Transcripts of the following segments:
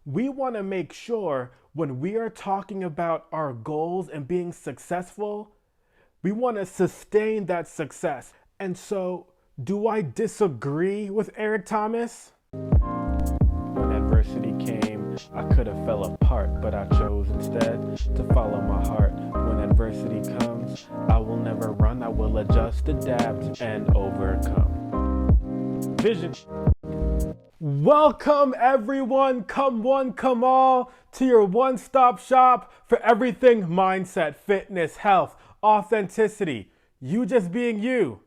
We want to make sure when we are talking about our goals and being successful, we want to sustain that success. And so, do I disagree with Eric Thomas? When adversity came, I could have fell apart, but I chose instead to follow my heart. When adversity comes, I will never run, I will adjust, adapt, and overcome. Vision. Welcome everyone, come one, come all, to your one-stop shop for everything mindset, fitness, health, authenticity, you just being you.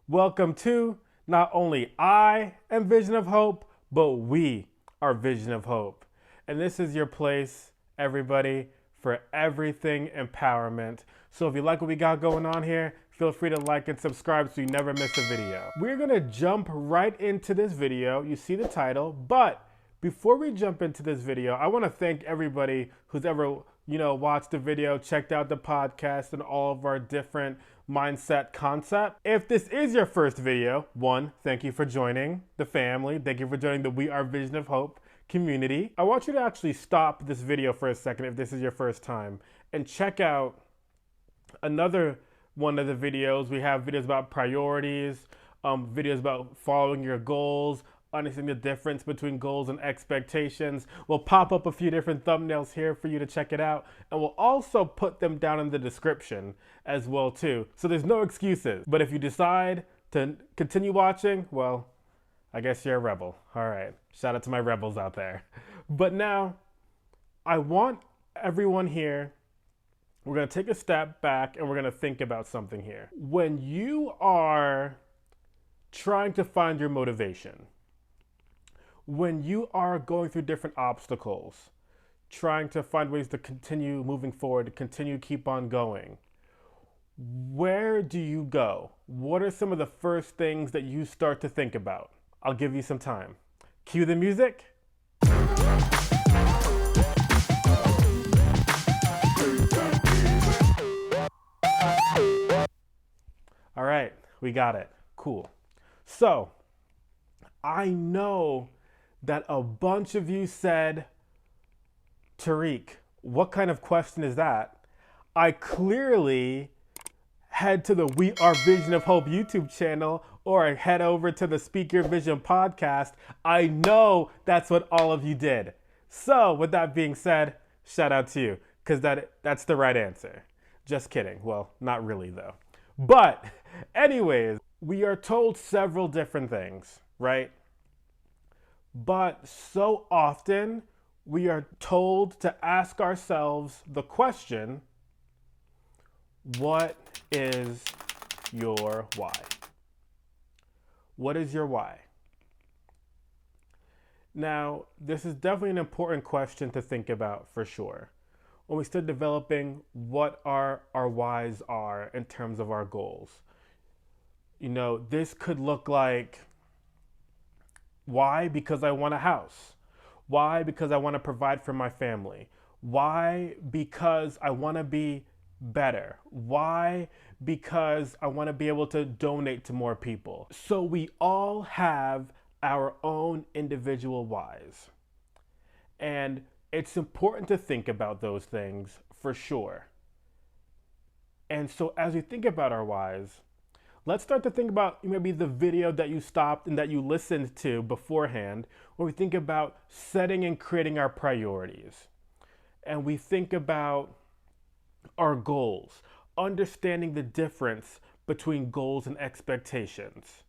Welcome to not only I am Vision of Hope, but we are Vision of Hope. And this is your place, everybody, for everything empowerment. So if you like what we got going on here, feel free to like and subscribe so you never miss a video. We're gonna jump right into this video. You see the title, but before we jump into this video, I wanna thank everybody who's ever watched the video, checked out the podcast and all of our different mindset concepts. If this is your first video, one, thank you for joining the family. Thank you for joining the We Are Vision of Hope community. I want you to actually stop this video for a second if this is your first time and check out another one of the videos. We have videos about priorities, videos about following your goals, understanding the difference between goals and expectations. We'll pop up a few different thumbnails here for you to check it out, and we'll also put them down in the description as well too. So there's no excuses. But if you decide to continue watching, well, I guess you're a rebel. All right, shout out to my rebels out there. But now, I want everyone here, we're gonna take a step back and we're gonna think about something here. When you are trying to find your motivation, when you are going through different obstacles, trying to find ways to continue moving forward, to continue keep on going, where do you go? What are some of the first things that you start to think about? I'll give you some time. Cue the music. All right, we got it. Cool. So, I know that a bunch of you said, Tariq, what kind of question is that? I clearly head to the We Are Vision of Hope YouTube channel or head over to the Speak Your Vision podcast. I know that's what all of you did. So with that being said, shout out to you, because that's the right answer. Just kidding. Well, not really though. But anyways, we are told several different things, right? But so often we are told to ask ourselves the question, what is your why? What is your why? Now, this is definitely an important question to think about for sure. When we start developing what our whys are in terms of our goals. This could look like, why? Because I want a house. Why? Because I want to provide for my family. Why? Because I want to be better. Why? Because I want to be able to donate to more people. So we all have our own individual whys. And it's important to think about those things for sure. And so as we think about our whys, let's start to think about maybe the video that you stopped and that you listened to beforehand, when we think about setting and creating our priorities. And we think about our goals, understanding the difference between goals and expectations.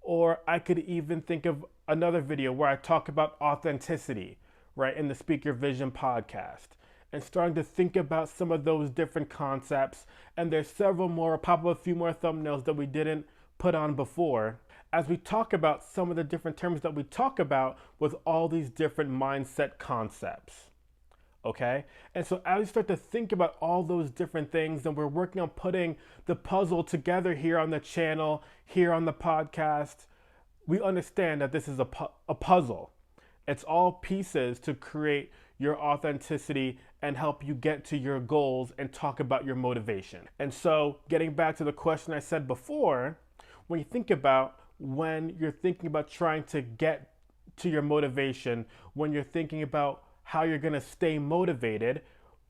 Or I could even think of another video where I talk about authenticity, right, in the Speak Your Vision podcast, and starting to think about some of those different concepts. And there's several more, pop up a few more thumbnails that we didn't put on before, as we talk about some of the different terms that we talk about with all these different mindset concepts. Okay? And so as we start to think about all those different things, and we're working on putting the puzzle together here on the channel, here on the podcast, we understand that this is a puzzle. It's all pieces to create your authenticity and help you get to your goals and talk about your motivation. And so getting back to the question I said before, when you're thinking about trying to get to your motivation when you're thinking about how you're going to stay motivated,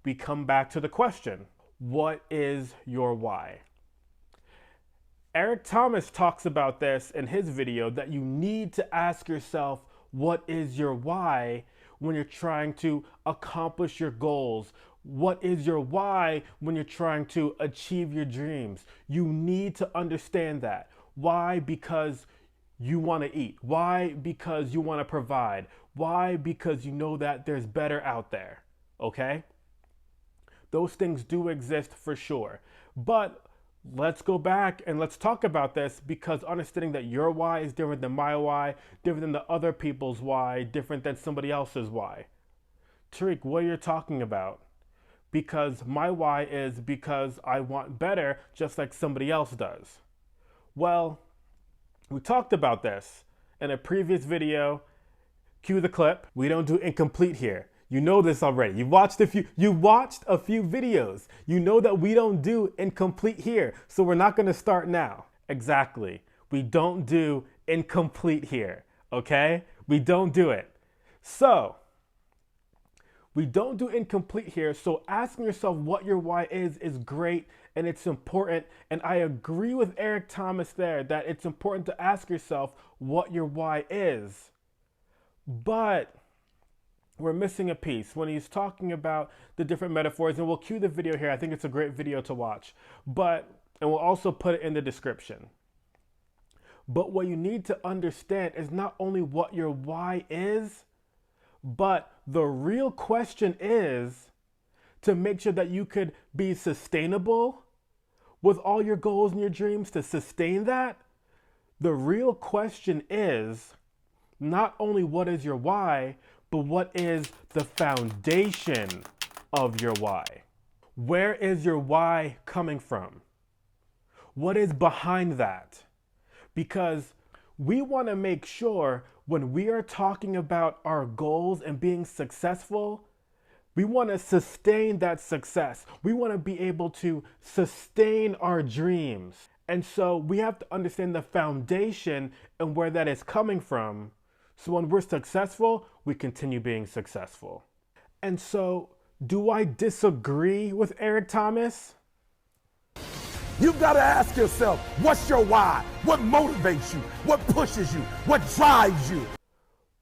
we come back to the question, what is your why? Eric Thomas talks about this in his video, that you need to ask yourself, what is your why when you're trying to accomplish your goals? What is your why when you're trying to achieve your dreams? You need to understand that. Why? Because you want to eat. Why? Because you want to provide. Why? Because you know that there's better out there. Okay? Those things do exist for sure. But let's go back and let's talk about this, because understanding that your why is different than my why, different than the other people's why, different than somebody else's why. Tariq, what are you talking about? Because my why is because I want better, just like somebody else does. Well, we talked about this in a previous video. Cue the clip. We don't do incomplete here. You know this already. You watched a few videos. You know that we don't do incomplete here. So we're not going to start now. Exactly. We don't do incomplete here. Okay? We don't do it. So we don't do incomplete here. So asking yourself what your why is great and it's important. And I agree with Eric Thomas there that it's important to ask yourself what your why is. But we're missing a piece when he's talking about the different metaphors, and we'll cue the video here. I think it's a great video to watch, and we'll also put it in the description. But what you need to understand is not only what your why is, but the real question is to make sure that you could be sustainable with all your goals and your dreams, to sustain that. The real question is not only what is your why, but what is the foundation of your why? Where is your why coming from? What is behind that? Because we want to make sure when we are talking about our goals and being successful, we want to sustain that success. We want to be able to sustain our dreams. And so we have to understand the foundation and where that is coming from. So when we're successful, we continue being successful. And so, do I disagree with Eric Thomas? You've got to ask yourself, what's your why? What motivates you? What pushes you? What drives you?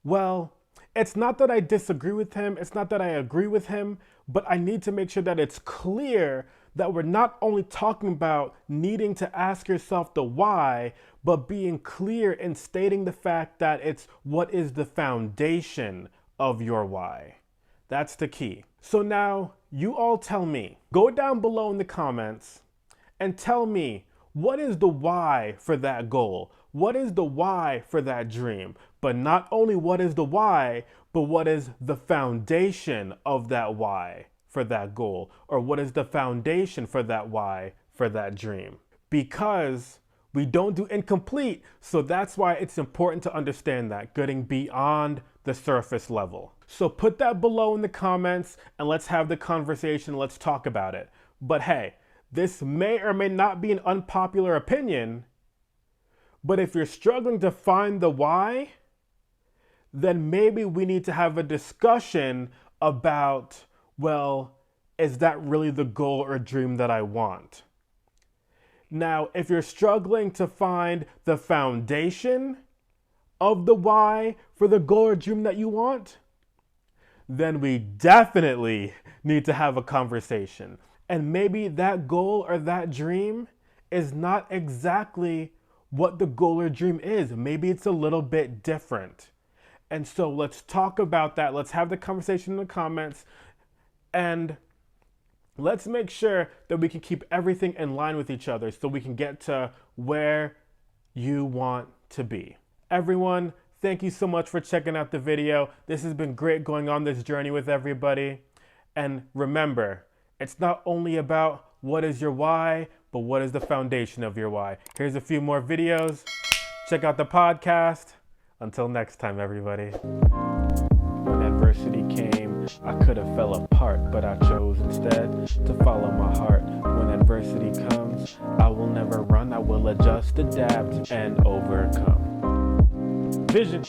Well, it's not that I disagree with him. It's not that I agree with him, but I need to make sure that it's clear that we're not only talking about needing to ask yourself the why, but being clear in stating the fact that it's what is the foundation of your why. That's the key. So now you all tell me, go down below in the comments and tell me, what is the why for that goal? What is the why for that dream? But not only what is the why, but what is the foundation of that why for that goal? Or what is the foundation for that why for that dream? Because we don't do incomplete, so that's why it's important to understand that, getting beyond the surface level. So put that below in the comments and let's have the conversation, let's talk about it. But hey, this may or may not be an unpopular opinion, but if you're struggling to find the why, then maybe we need to have a discussion about, well, is that really the goal or dream that I want? Now, if you're struggling to find the foundation of the why for the goal or dream that you want, then we definitely need to have a conversation. And maybe that goal or that dream is not exactly what the goal or dream is. Maybe it's a little bit different. And so let's talk about that. Let's have the conversation in the comments. And let's make sure that we can keep everything in line with each other so we can get to where you want to be. Everyone, thank you so much for checking out the video. This has been great going on this journey with everybody. And remember, it's not only about what is your why, but what is the foundation of your why. Here's a few more videos. Check out the podcast. Until next time, everybody. When adversity came, I could have fell apart, but I chose instead to follow my heart. When adversity comes, I will never run. I will adjust, adapt, and overcome. Vision.